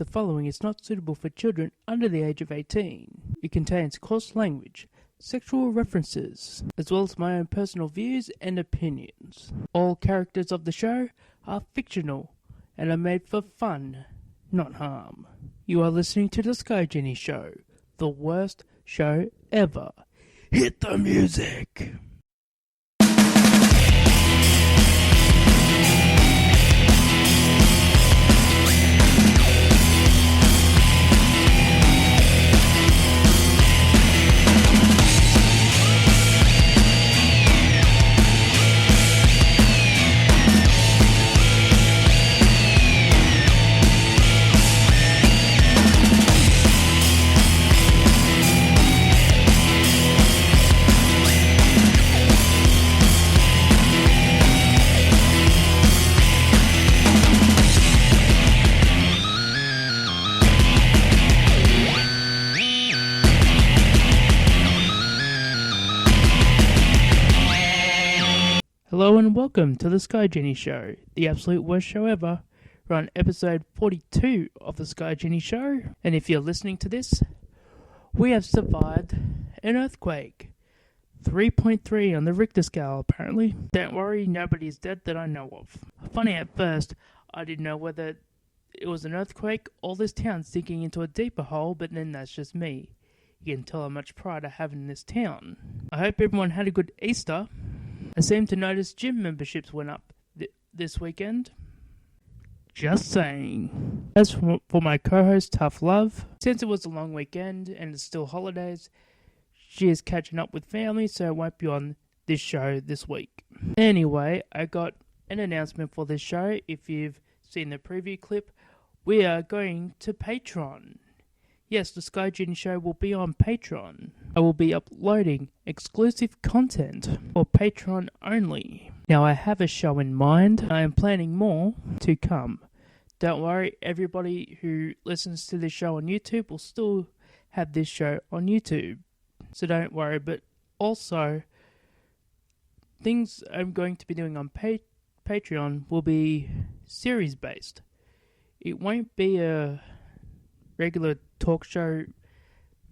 The following is not suitable for children under the age of 18. It contains coarse language, sexual references, as well as my own personal views and opinions. All characters of the show are fictional and are made for fun, not harm. You are listening to the Sky Genie Show, the worst show ever. Hit the music! Hello and welcome to the Sky Genie Show, the absolute worst show ever. We're on episode 42 of the Sky Genie Show, and if you're listening to this, we have survived an earthquake. 3.3 on the Richter scale, apparently. Don't worry, nobody's dead that I know of. Funny, at first, I didn't know whether it was an earthquake or this town sinking into a deeper hole, but then that's just me. You can tell how much pride I have in this town. I hope everyone had a good Easter. I seem to notice gym memberships went up this weekend. Just saying. As for my co-host, Tough Love, since it was a long weekend and it's still holidays, she is catching up with family, so it won't be on this show this week. Anyway, I got an announcement for this show. If you've seen the preview clip, we are going to Patreon. Yes, the Sky Genie Show will be on Patreon. I will be uploading exclusive content for Patreon only. Now, I have a show in mind. I am planning more to come. Don't worry, everybody who listens to this show on YouTube will still have this show on YouTube. So don't worry, but also, things I'm going to be doing on Patreon will be series-based. It won't be a regular talk show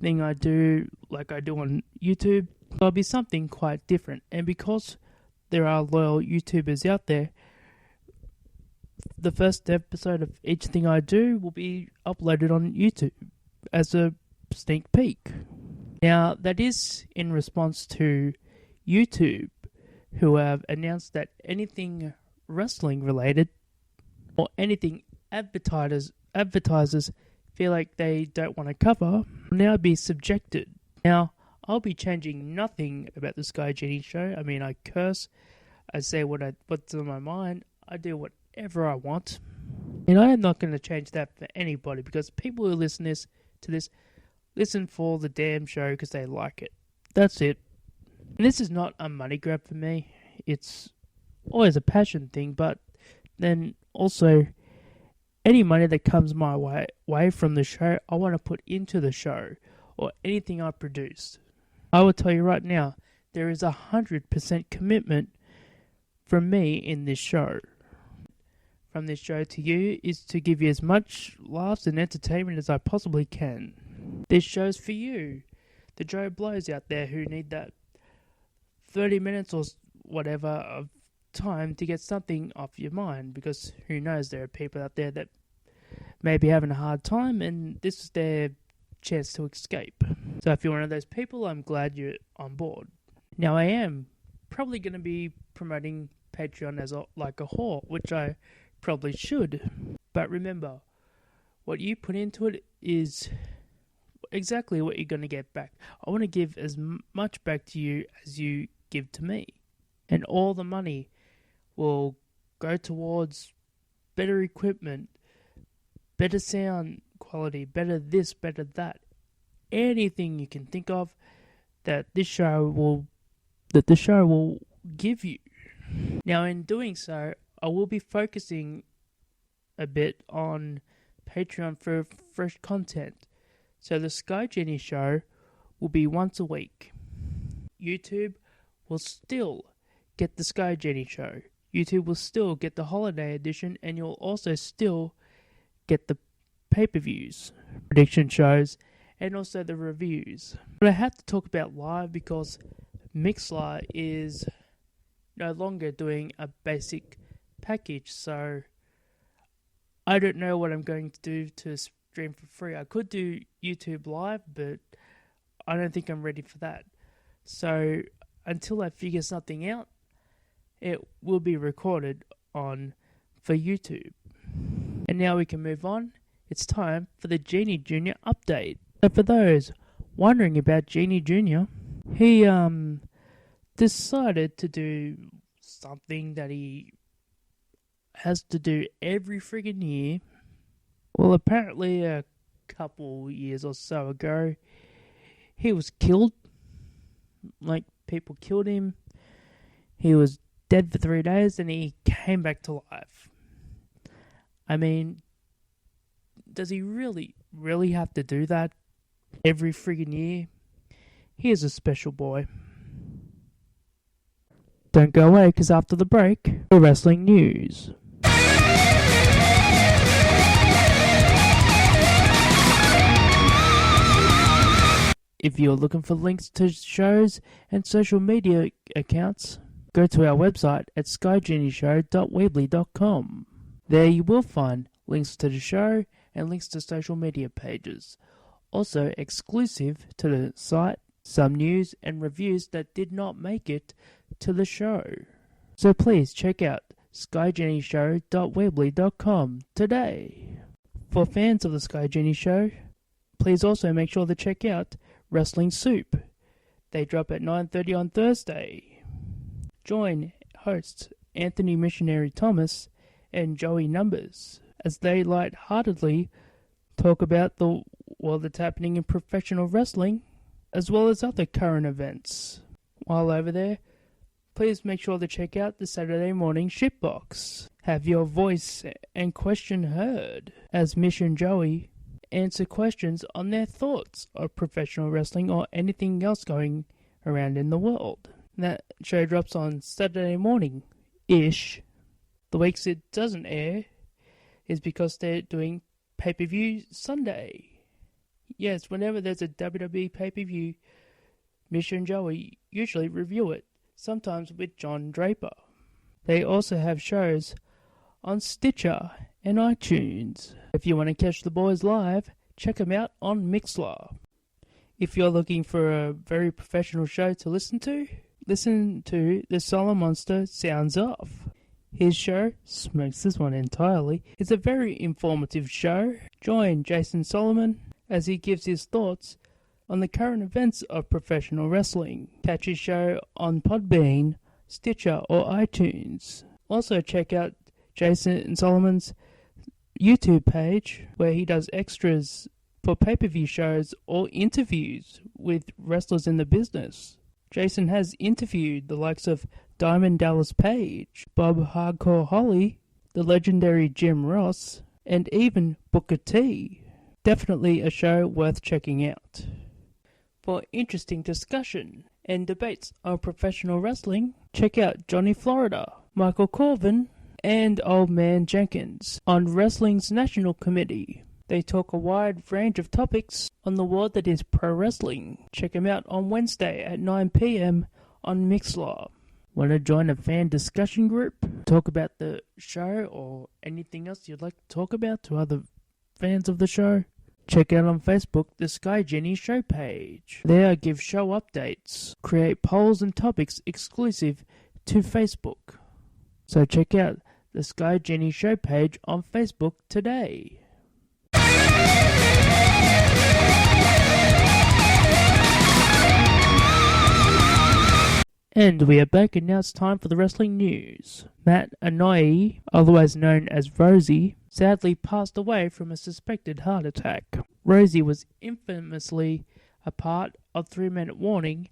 thing I do like I do on YouTube. There'll be something quite different, and because there are loyal YouTubers out there, the first episode of each thing I do will be uploaded on YouTube as a sneak peek. Now, that is in response to YouTube, who have announced that anything wrestling related or anything advertisers feel like they don't want to cover will now be subjected. Now, I'll be changing nothing about the Sky Genie Show. I mean, I curse, I say what's on my mind, I do whatever I want. And I am not going to change that for anybody, because people who listen to this listen for the damn show because they like it. That's it. And this is not a money grab for me. It's always a passion thing, but then also any money that comes my way from the show, I want to put into the show or anything I produce. I will tell you right now, there is 100% commitment from me in this show. From this show to you is to give you as much laughs and entertainment as I possibly can. This show's for you, the Joe Blows out there who need that 30 minutes or whatever of time to get something off your mind, because who knows, there are people out there that may be having a hard time and this is their chance to escape. So if you're one of those people, I'm glad you're on board. Now, I am probably going to be promoting Patreon as like a whore, which I probably should, but remember, what you put into it is exactly what you're going to get back. I want to give as much back to you as you give to me, and all the money will go towards better equipment, better sound quality, better this, better that. Anything you can think of that the show will give you. Now, in doing so, I will be focusing a bit on Patreon for fresh content. So the Sky Genie Show will be once a week. YouTube will still get the Sky Genie Show. YouTube will still get the holiday edition, and you'll also still get the pay-per-views, prediction shows, and also the reviews. But I have to talk about live because Mixlr is no longer doing a basic package, so I don't know what I'm going to do to stream for free. I could do YouTube Live, but I don't think I'm ready for that. So until I figure something out, it will be recorded for YouTube. And now we can move on. It's time for the Genie Jr. update. So for those wondering about Genie Jr., he decided to do something that he has to do every friggin' year. Well, apparently a couple years or so ago, he was killed. Like, people killed him. He was dead for 3 days and he came back to life. I mean, does he really have to do that every friggin' year? He is a special boy. Don't go away, because after the break, the wrestling news. If you're looking for links to shows and social media accounts, go to our website at skygenieshow.weebly.com. There you will find links to the show and links to social media pages. Also exclusive to the site, some news and reviews that did not make it to the show. So please check out skygenieshow.weebly.com today. For fans of the Sky Genie Show, please also make sure to check out Wrestling Soup. They drop at 9:30 on Thursday. Join hosts Anthony Missionary Thomas and Joey Numbers as they lightheartedly talk about what that's happening in professional wrestling, as well as other current events. While over there, please make sure to check out the Saturday morning shitbox. Have your voice and question heard as Mish and Joey answer questions on their thoughts of professional wrestling or anything else going around in the world. That show drops on Saturday morning-ish. The weeks it doesn't air is because they're doing pay-per-view Sunday. Yes, whenever there's a WWE pay-per-view, Mish and Joey usually review it, sometimes with John Draper. They also have shows on Stitcher and iTunes. If you want to catch the boys live, check them out on Mixlr. If you're looking for a very professional show to listen to the Solomonster Sounds off. His show, smokes this one entirely, is a very informative show. Join Jason Solomon as he gives his thoughts on the current events of professional wrestling. Catch his show on Podbean, Stitcher or iTunes. Also check out Jason Solomon's YouTube page where he does extras for pay-per-view shows or interviews with wrestlers in the business. Jason has interviewed the likes of Diamond Dallas Page, Bob Hardcore Holly, the legendary Jim Ross, and even Booker T. Definitely a show worth checking out. For interesting discussion and debates on professional wrestling, check out Johnny Florida, Michael Corvin, and Old Man Jenkins on Wrestling's National Committee. They talk a wide range of topics on the world that is pro wrestling. Check them out on Wednesday at 9 p.m. on Mixlr. Want to join a fan discussion group? Talk about the show or anything else you'd like to talk about to other fans of the show? Check out on Facebook the Sky Genie Show page. There I give show updates, create polls and topics exclusive to Facebook. So check out the Sky Genie Show page on Facebook today. And we are back, and now it's time for the wrestling news. Matt Anoa'i, otherwise known as Rosie, sadly passed away from a suspected heart attack. Rosie was infamously a part of 3 Minute Warning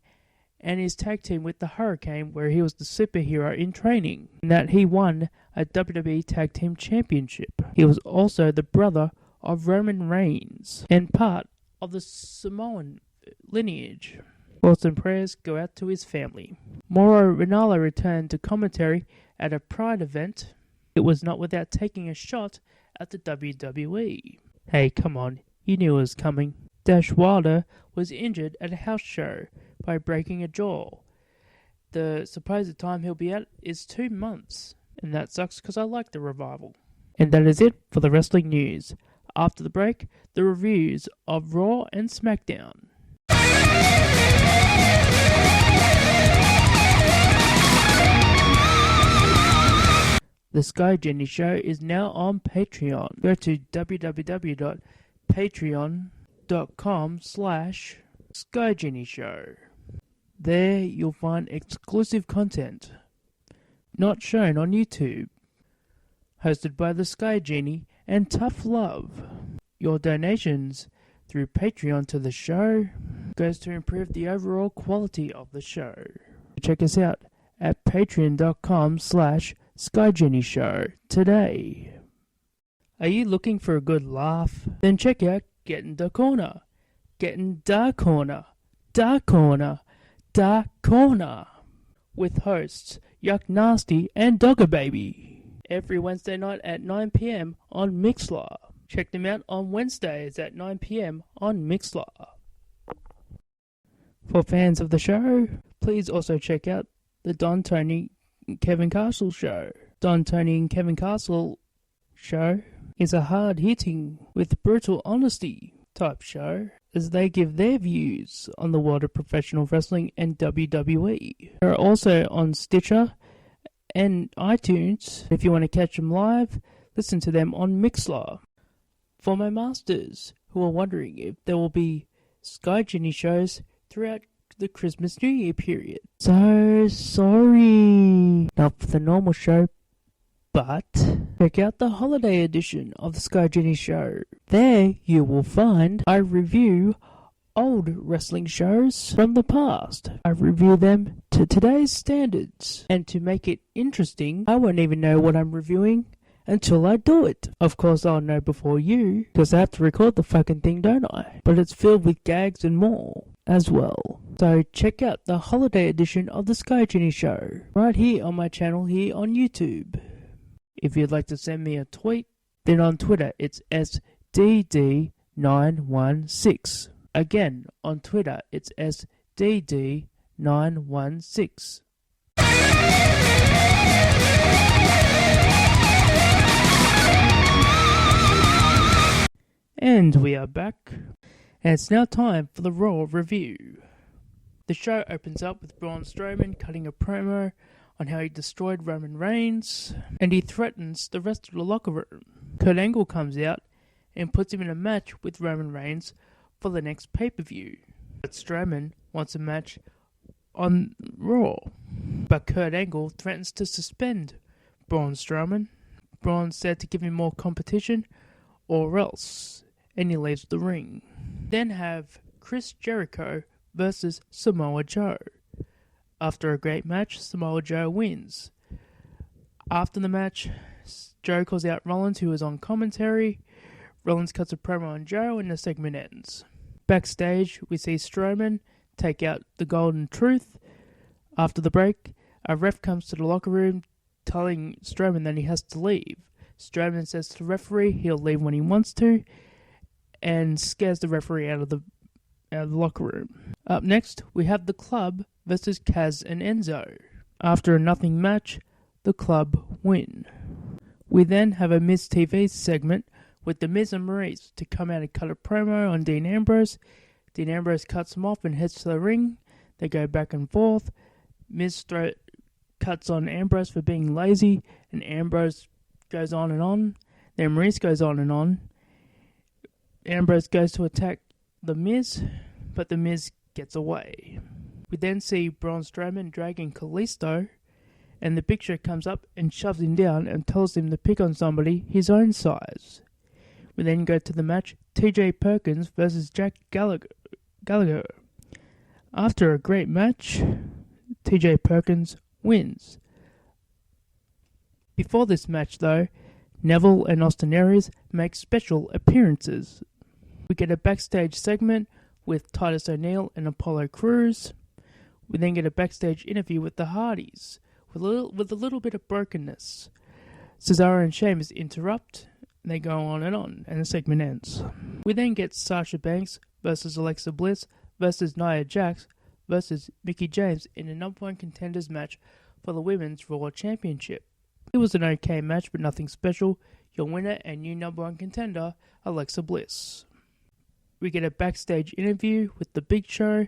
and his tag team with the Hurricane, where he was the superhero in training, and that he won a WWE Tag Team Championship. He was also the brother of Roman Reigns and part of the Samoan lineage. Thoughts and prayers go out to his family. Mauro Ranallo returned to commentary at a Pride event. It was not without taking a shot at the WWE. Hey, come on, you knew it was coming. Dash Wilder was injured at a house show by breaking a jaw. The supposed time he'll be out is 2 months, and that sucks because I like the revival. And that is it for the wrestling news. After the break, the reviews of Raw and Smackdown. The Sky Genie Show is now on Patreon. Go to www.patreon.com/Sky Genie Show. There you'll find exclusive content not shown on YouTube, hosted by the Sky Genie and Tough Love. Your donations through Patreon to the show goes to improve the overall quality of the show. Check us out at patreon.com/Sky Genie Show today. Are you looking for a good laugh? Then check out Getting the Corner. Getting the Corner. Da Corner. Da Corner. With hosts Yuck Nasty and Dogger Baby. Every Wednesday night at 9 p.m. on Mixlr. Check them out on Wednesdays at 9 p.m. on Mixlr. For fans of the show, please also check out the Don Tony Kevin Castle Show. Don Tony and Kevin Castle Show is a hard-hitting, with brutal honesty type show as they give their views on the world of professional wrestling and WWE. They're also on Stitcher and iTunes. If you want to catch them live, listen to them on Mixlr. For my masters who are wondering if there will be Sky Genie shows throughout the Christmas New Year period. So sorry. Not for the normal show, but check out the holiday edition of the Sky Genie Show. There you will find I review old wrestling shows from the past. I review them to today's standards. And to make it interesting, I won't even know what I'm reviewing until I do it. Of course I'll know before you, because I have to record the fucking thing, don't I? But it's filled with gags and more as well. So check out the holiday edition of the Sky Genie Show right here on my channel here on YouTube. If you'd like to send me a tweet, then on Twitter it's SDD916. Again, on Twitter it's SDD916. And we are back, and it's now time for the Raw review. The show opens up with Braun Strowman cutting a promo on how he destroyed Roman Reigns, and he threatens the rest of the locker room. Kurt Angle comes out and puts him in a match with Roman Reigns for the next pay-per-view. But Strowman wants a match on Raw, but Kurt Angle threatens to suspend Braun Strowman. Braun said to give him more competition or else, and he leaves the ring. Then have Chris Jericho versus Samoa Joe. After a great match, Samoa Joe wins. After the match, Joe calls out Rollins, who is on commentary. Rollins cuts a promo on Joe, and the segment ends. Backstage, we see Strowman take out the Golden Truth. After the break, a ref comes to the locker room telling Strowman that he has to leave. Strowman says to the referee he'll leave when he wants to, and scares the referee out of the locker room. Up next, we have the Club versus Kaz and Enzo. After a nothing match, the Club win. We then have a Miz TV segment with the Miz and Maurice to come out and cut a promo on Dean Ambrose. Dean Ambrose cuts him off and heads to the ring. They go back and forth. Miz cuts on Ambrose for being lazy, and Ambrose goes on and on. Then Maurice goes on and on. Ambrose goes to attack the Miz, but the Miz gets away. We then see Braun Strowman dragging Kalisto, and the Big Show comes up and shoves him down and tells him to pick on somebody his own size. We then go to the match, TJ Perkins versus Jack Gallagher. After a great match, TJ Perkins wins. Before this match though, Neville and Austin Aries make special appearances. We get a backstage segment with Titus O'Neil and Apollo Crews. We then get a backstage interview with the Hardys, with a little bit of brokenness. Cesaro and Sheamus interrupt, They go on, and the segment ends. We then get Sasha Banks versus Alexa Bliss versus Nia Jax versus Mickie James in a number one contenders match for the Women's Raw Championship. It was an okay match, but nothing special. Your winner and new number one contender, Alexa Bliss. We get a backstage interview with The Big Show.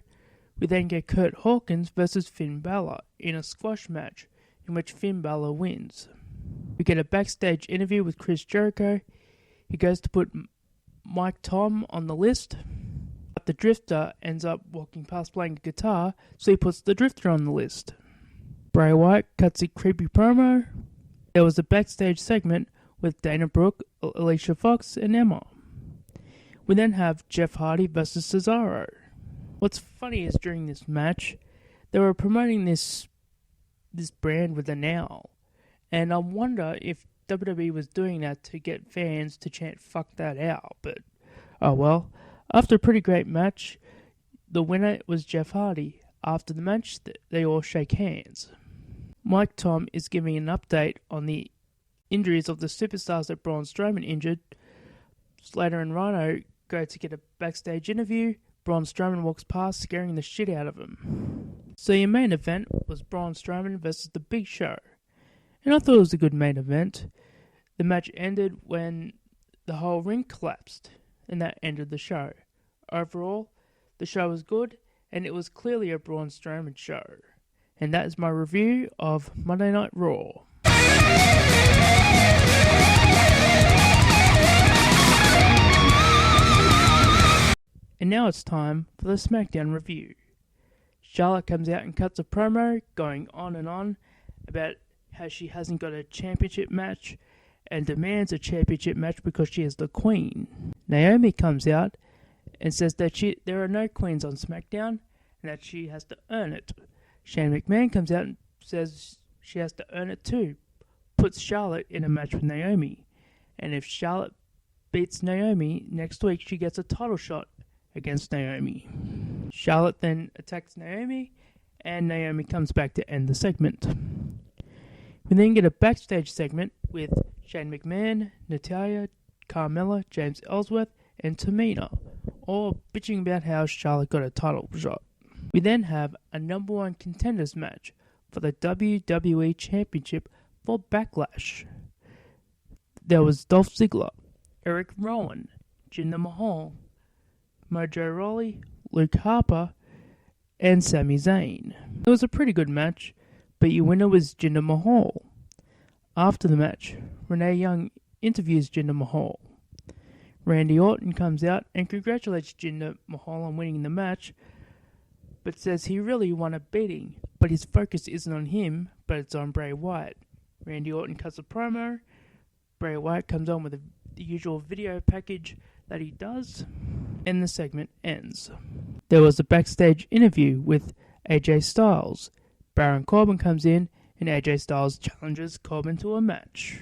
We then get Kurt Hawkins versus Finn Balor in a squash match in which Finn Balor wins. We get a backstage interview with Chris Jericho. He goes to put Mike Tom on the list, but the Drifter ends up walking past playing a guitar, so he puts the Drifter on the list. Bray Wyatt cuts a creepy promo. There was a backstage segment with Dana Brooke, Alicia Fox, and Emma. We then have Jeff Hardy versus Cesaro. What's funny is during this match, they were promoting this brand with an owl. And I wonder if WWE was doing that to get fans to chant "fuck that owl." But, oh well. After a pretty great match, the winner was Jeff Hardy. After the match, they all shake hands. Mike Tom is giving an update on the injuries of the superstars that Braun Strowman injured. Slater and Rhino go to get a backstage interview. Braun Strowman walks past, scaring the shit out of him. So your main event was Braun Strowman versus The Big Show. And I thought it was a good main event. The match ended when the whole ring collapsed, and that ended the show. Overall, the show was good, and it was clearly a Braun Strowman show. And that is my review of Monday Night Raw. And now it's time for the Smackdown review. Charlotte comes out and cuts a promo going on about how she hasn't got a championship match and demands a championship match because she is the queen. Naomi comes out and says that there are no queens on SmackDown and that she has to earn it. Shane McMahon comes out and says she has to earn it too. Puts Charlotte in a match with Naomi. And if Charlotte beats Naomi, next week she gets a title shot against Naomi. Charlotte then attacks Naomi, and Naomi comes back to end the segment. We then get a backstage segment with Shane McMahon, Natalya, Carmella, James Ellsworth, and Tamina, all bitching about how Charlotte got a title shot. We then have a number one contenders match for the WWE Championship for Backlash. There was Dolph Ziggler, Eric Rowan, Jinder Mahal, Mojo Rawley, Luke Harper, and Sami Zayn. It was a pretty good match, but your winner was Jinder Mahal. After the match, Renee Young interviews Jinder Mahal. Randy Orton comes out and congratulates Jinder Mahal on winning the match, but says he really won a beating, but his focus isn't on him, but it's on Bray Wyatt. Randy Orton cuts a promo. Bray Wyatt comes on with the usual video package that he does, and the segment ends. There was a backstage interview with AJ Styles. Baron Corbin comes in, and AJ Styles challenges Corbin to a match.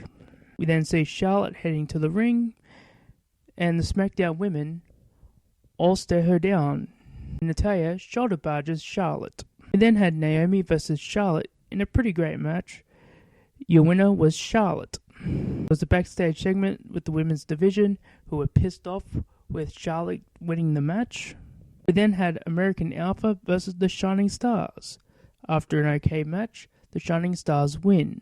We then see Charlotte heading to the ring, and the SmackDown women all stare her down. Natalya shoulder barges Charlotte. We then had Naomi versus Charlotte in a pretty great match. Your winner was Charlotte. It was a backstage segment with the women's division, who were pissed off with Charlotte winning the match. We then had American Alpha versus the Shining Stars. After an okay match, the Shining Stars win.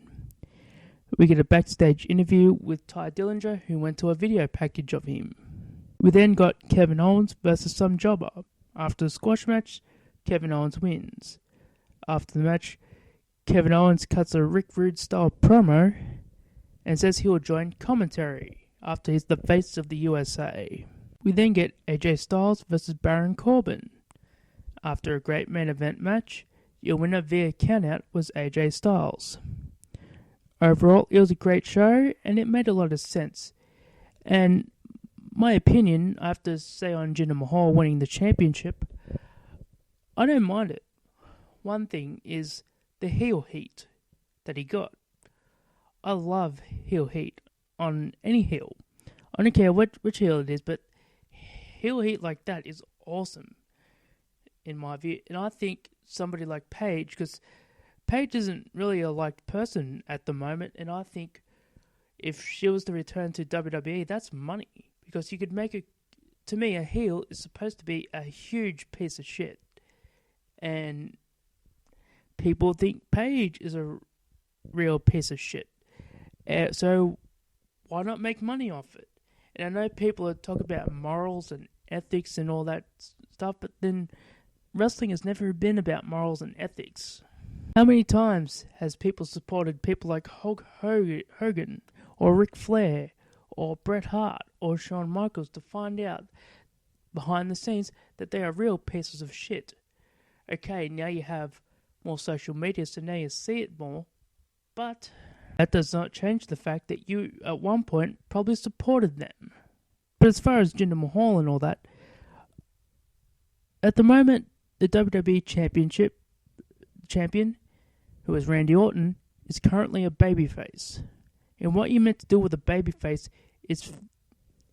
We get a backstage interview with Ty Dillinger, who went to a video package of him. We then got Kevin Owens versus some jobber. After the squash match, Kevin Owens wins. After the match, Kevin Owens cuts a Rick Rude style promo and says he will join commentary after he's the face of the USA. We then get AJ Styles versus Baron Corbin. After a great main event match, your winner via countout was AJ Styles. Overall, it was a great show and it made a lot of sense. And my opinion, I have to say on Jinder Mahal winning the championship, I don't mind it. One thing is the heel heat that he got. I love heel heat on any heel. I don't care which heel it is, but heel heat like that is awesome in my view. And I think somebody like Paige, because Paige isn't really a liked person at the moment, and I think if she was to return to WWE, that's money. Because you could make to me, a heel is supposed to be a huge piece of shit. And people think Paige is a real piece of shit. So why not make money off it? And I know people are talking about morals and ethics and all that stuff, but then wrestling has never been about morals and ethics. How many times has people supported people like Hulk Hogan or Ric Flair or Bret Hart or Shawn Michaels to find out behind the scenes that they are real pieces of shit? Okay, now you have more social media, so now you see it more, but that does not change the fact that you, at one point, probably supported them. But as far as Jinder Mahal and all that, at the moment, the WWE champion, who is Randy Orton, is currently a babyface. And what you meant to do with a babyface is,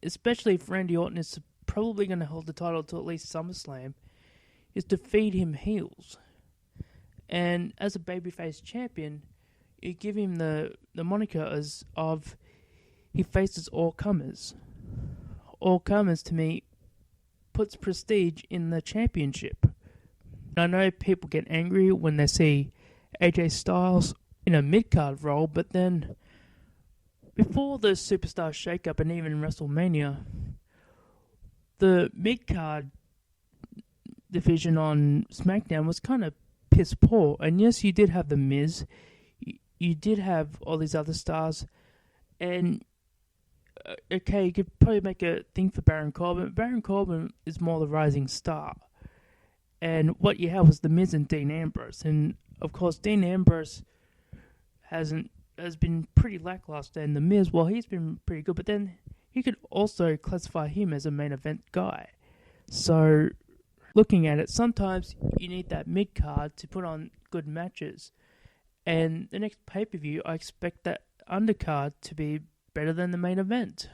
especially if Randy Orton is probably going to hold the title to at least SummerSlam, is to feed him heels. And as a babyface champion, you give him the moniker of he faces all comers. All comers, to me, puts prestige in the championship. I know people get angry when they see AJ Styles in a mid-card role, but then before the Superstar Shake-Up and even WrestleMania, the mid-card division on Smackdown was kind of piss poor. And yes, you did have The Miz, you did have all these other stars, and okay, you could probably make a thing for Baron Corbin. Baron Corbin is more the rising star. And what you have was The Miz and Dean Ambrose. And, of course, Dean Ambrose has been pretty lackluster. And The Miz, well, he's been pretty good. But then you could also classify him as a main event guy. So, looking at it, sometimes you need that mid-card to put on good matches. And the next pay-per-view, I expect that undercard to be better than the main event.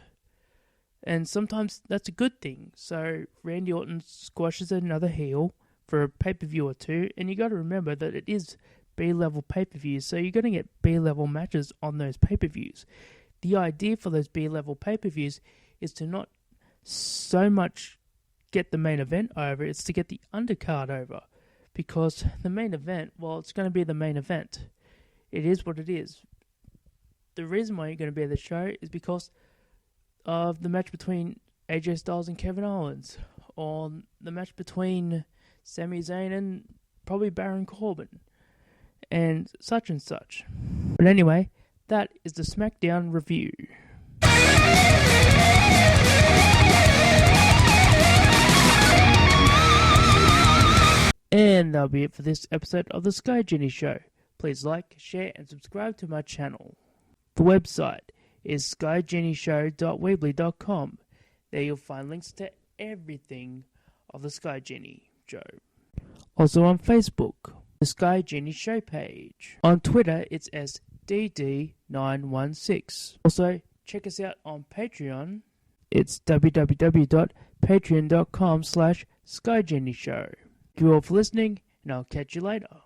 And sometimes that's a good thing. So Randy Orton squashes another heel for a pay-per-view or two, and you got to remember that it is B-level pay-per-views, so you're going to get B-level matches on those pay-per-views. The idea for those B-level pay-per-views is to not so much get the main event over, it's to get the undercard over. Because the main event, well, it's going to be the main event. It is what it is. The reason why you're going to be at the show is because of the match between AJ Styles and Kevin Owens, or the match between Sami Zayn and probably Baron Corbin, and such and such. But anyway, that is the Smackdown review. And that'll be it for this episode of the Sky Genie Show. Please like, share, and subscribe to my channel. The website is skygenieshow.weebly.com. There you'll find links to everything of the Sky Genie Show. Also on Facebook, the Sky Genie Show page. On Twitter, it's SDD916. Also, check us out on Patreon. It's www.patreon.com/SkyGenieShow. Thank you all for listening, and I'll catch you later.